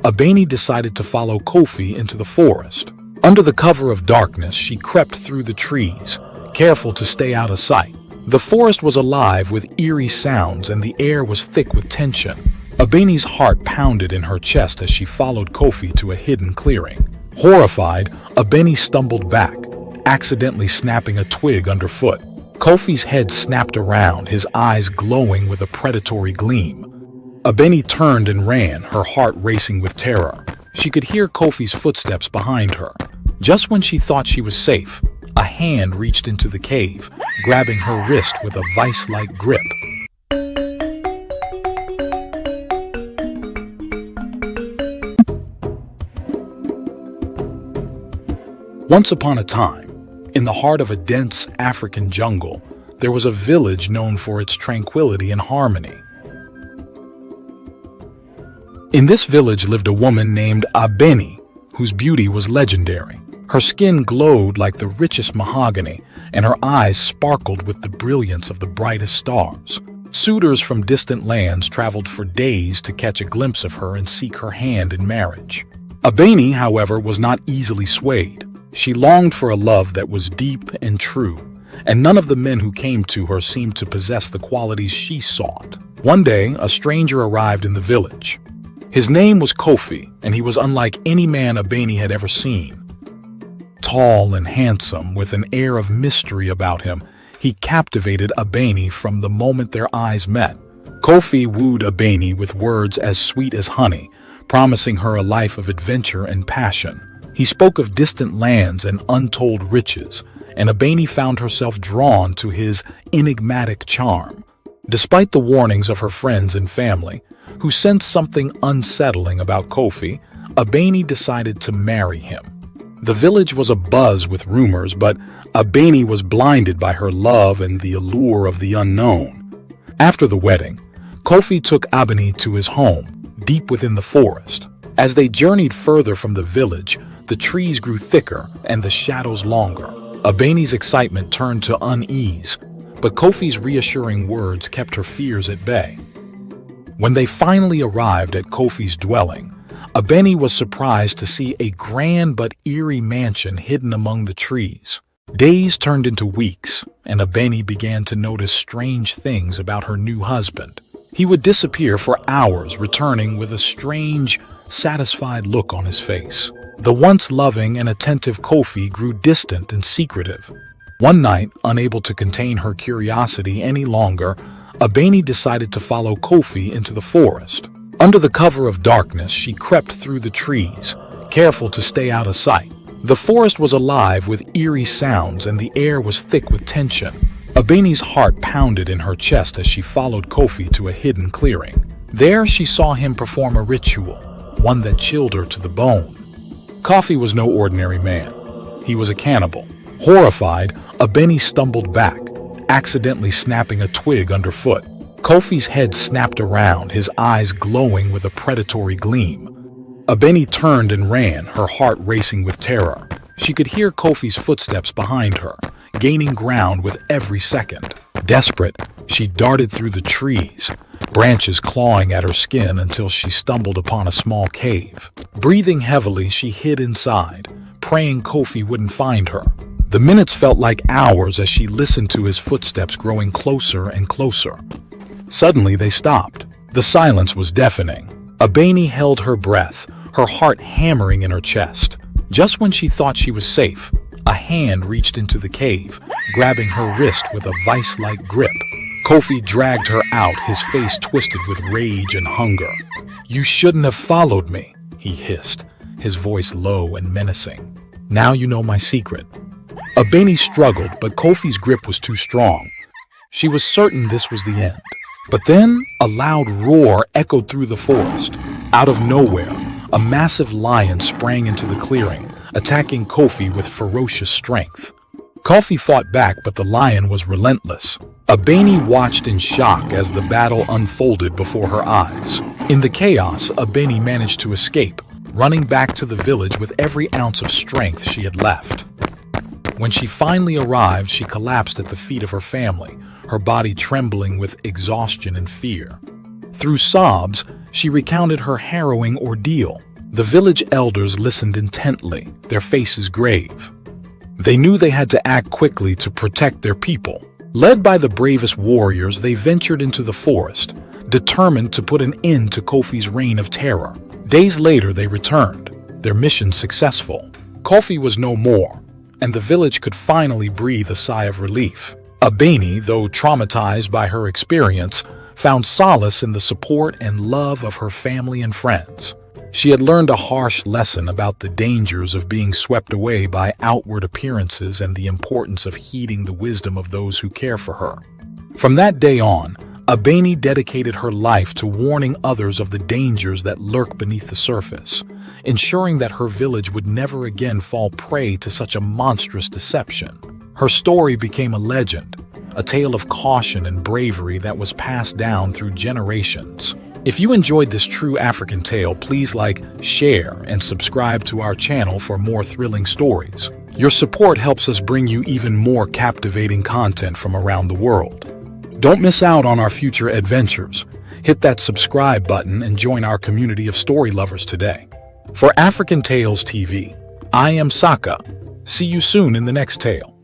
Abeni decided to follow Kofi into the forest. Under the cover of darkness, she crept through the trees, careful to stay out of sight. The forest was alive with eerie sounds and the air was thick with tension. Abeni's heart pounded in her chest as she followed Kofi to a hidden clearing. Horrified, Abeni stumbled back, accidentally snapping a twig underfoot. Kofi's head snapped around, his eyes glowing with a predatory gleam. Abeni turned and ran, her heart racing with terror. She could hear Kofi's footsteps behind her. Just when she thought she was safe, a hand reached into the cave, grabbing her wrist with a vice-like grip. Once upon a time, in the heart of a dense African jungle, there was a village known for its tranquility and harmony. In this village lived a woman named Abeni, whose beauty was legendary. Her skin glowed like the richest mahogany, and her eyes sparkled with the brilliance of the brightest stars. Suitors from distant lands traveled for days to catch a glimpse of her and seek her hand in marriage. Abeni, however, was not easily swayed. She longed for a love that was deep and true, and none of the men who came to her seemed to possess the qualities she sought. One day, a stranger arrived in the village. His name was Kofi, and he was unlike any man Abeni had ever seen. Tall and handsome, with an air of mystery about him, he captivated Abeni from the moment their eyes met. Kofi wooed Abeni with words as sweet as honey, promising her a life of adventure and passion. He spoke of distant lands and untold riches, and Abeni found herself drawn to his enigmatic charm. Despite the warnings of her friends and family, who sensed something unsettling about Kofi, Abeni decided to marry him. The village was abuzz with rumors, but Abeni was blinded by her love and the allure of the unknown. After the wedding, Kofi took Abeni to his home, deep within the forest. As they journeyed further from the village, the trees grew thicker and the shadows longer. Abeni's excitement turned to unease, but Kofi's reassuring words kept her fears at bay. When they finally arrived at Kofi's dwelling, Abeni was surprised to see a grand but eerie mansion hidden among the trees. Days turned into weeks, and Abeni began to notice strange things about her new husband. He would disappear for hours, returning with a strange, satisfied look on his face. The once loving and attentive Kofi grew distant and secretive. One night, unable to contain her curiosity any longer, Abeni decided to follow Kofi into the forest. Under the cover of darkness, she crept through the trees, careful to stay out of sight. The forest was alive with eerie sounds and the air was thick with tension. Abeni's heart pounded in her chest as she followed Kofi to a hidden clearing. There she saw him perform a ritual, one that chilled her to the bone. Kofi was no ordinary man. He was a cannibal. Horrified, Abeni stumbled back, accidentally snapping a twig underfoot. Kofi's head snapped around, his eyes glowing with a predatory gleam. Abeni turned and ran, her heart racing with terror. She could hear Kofi's footsteps behind her, gaining ground with every second. Desperate, she darted through the trees, branches clawing at her skin until she stumbled upon a small cave. Breathing heavily, she hid inside, praying Kofi wouldn't find her. The minutes felt like hours as she listened to his footsteps growing closer and closer. Suddenly, they stopped. The silence was deafening. Abeni held her breath, her heart hammering in her chest. Just when she thought she was safe, a hand reached into the cave, grabbing her wrist with a vice-like grip. Kofi dragged her out, his face twisted with rage and hunger. "You shouldn't have followed me," he hissed, his voice low and menacing. "Now you know my secret." Abeni struggled, but Kofi's grip was too strong. She was certain this was the end. But then, a loud roar echoed through the forest. Out of nowhere, a massive lion sprang into the clearing, attacking Kofi with ferocious strength. Kofi fought back, but the lion was relentless. Abeni watched in shock as the battle unfolded before her eyes. In the chaos, Abeni managed to escape, running back to the village with every ounce of strength she had left. When she finally arrived, she collapsed at the feet of her family, her body trembling with exhaustion and fear. Through sobs, she recounted her harrowing ordeal. The village elders listened intently, their faces grave. They knew they had to act quickly to protect their people. Led by the bravest warriors, they ventured into the forest, determined to put an end to Kofi's reign of terror. Days later, they returned, their mission successful. Kofi was no more, and the village could finally breathe a sigh of relief. Abeni, though traumatized by her experience, found solace in the support and love of her family and friends. She had learned a harsh lesson about the dangers of being swept away by outward appearances and the importance of heeding the wisdom of those who care for her. From that day on, Abeni dedicated her life to warning others of the dangers that lurk beneath the surface, ensuring that her village would never again fall prey to such a monstrous deception. Her story became a legend, a tale of caution and bravery that was passed down through generations. If you enjoyed this true African tale, please like, share, and subscribe to our channel for more thrilling stories. Your support helps us bring you even more captivating content from around the world. Don't miss out on our future adventures. Hit that subscribe button and join our community of story lovers today. For African Tales TV, I am Saka. See you soon in the next tale.